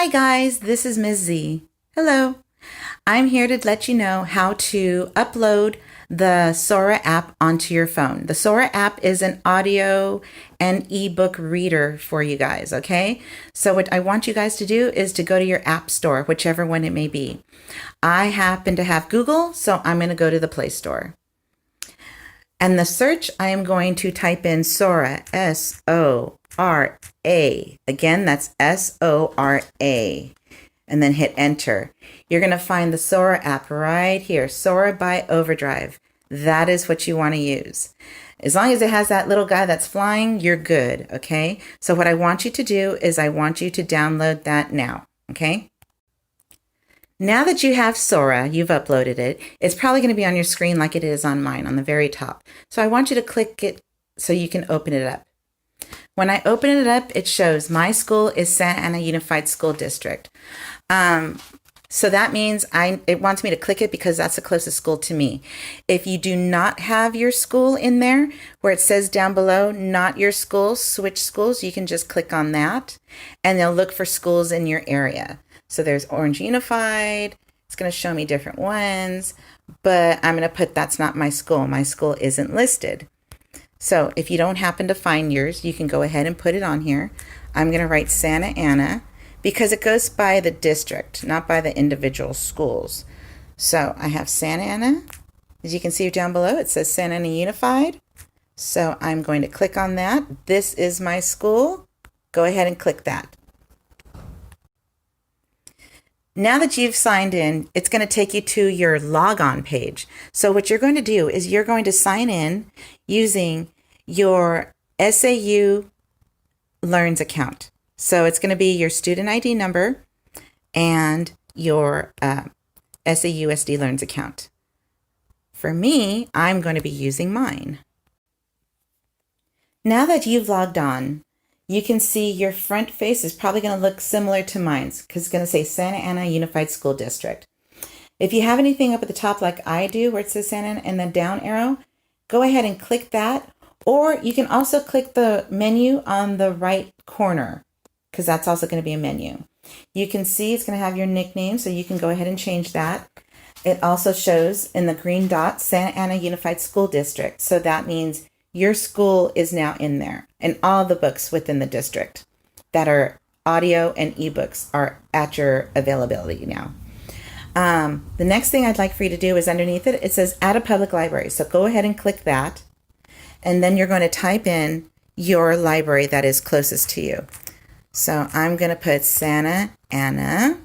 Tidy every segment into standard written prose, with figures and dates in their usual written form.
Hi guys, this is Ms. Z. Hello. I'm here to let you know how to upload the Sora app onto your phone. The Sora app is an audio and ebook reader for you guys, okay? So what I want you guys to do is to go to your app store, whichever one it may be. I happen to have Google, so I'm going to go to the Play Store. And the search, I am going to type in Sora, S-O-R-A. Again, that's S-O-R-A. And then hit enter. You're going to find the Sora app right here, Sora by Overdrive. That is what you want to use. As long as it has that little guy that's flying, you're good, okay? So what I want you to do is I want you to download that now, okay? Now that you have Sora, you've uploaded it, it's probably going to be on your screen like it is on mine on the very top. So I want you to click it so you can open it up. When I open it up, it shows my school is Santa Ana Unified School District. So that means it wants me to click it because that's the closest school to me. If you do not have your school in there, where it says down below, not your school, switch schools, you can just click on that and they'll look for schools in your area. So there's Orange Unified. It's going to show me different ones, but I'm going to put that's not my school. My school isn't listed. So if you don't happen to find yours, you can go ahead and put it on here. I'm going to write Santa Ana because it goes by the district, not by the individual schools. So I have Santa Ana. As you can see down below, it says Santa Ana Unified. So I'm going to click on that. This is my school. Go ahead and click that. Now that you've signed in, it's going to take you to your logon page. So what you're going to do is you're going to sign in using your SAU Learns account. So it's going to be your student ID number and your SAUSD Learns account. For me, I'm going to be using mine. Now that you've logged on, you can see your front face is probably going to look similar to mine's because it's going to say Santa Ana Unified School District. If you have anything up at the top like I do where it says Santa Ana and the down arrow, go ahead and click that. Or you can also click the menu on the right corner because that's also going to be a menu. You can see it's going to have your nickname, so you can go ahead and change that. It also shows in the green dot Santa Ana Unified School District. So that means your school is now in there, and all the books within the district that are audio and ebooks are at your availability now. The next thing I'd like for you to do is underneath it, it says add a public library. So go ahead and click that, and then you're going to type in your library that is closest to you. So I'm going to put Santa Ana,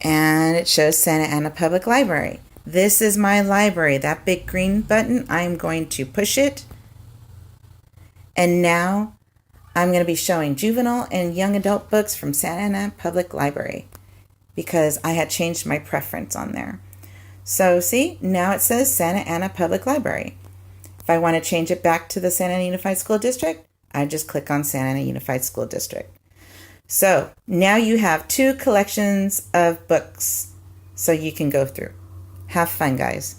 and it shows Santa Ana Public Library. This is my library, that big green button. I'm going to push it. And now I'm going to be showing juvenile and young adult books from Santa Ana Public Library because I had changed my preference on there. So see, now it says Santa Ana Public Library. If I want to change it back to the Santa Ana Unified School District, I just click on Santa Ana Unified School District. So now you have 2 collections of books so you can go through. Have fun, guys.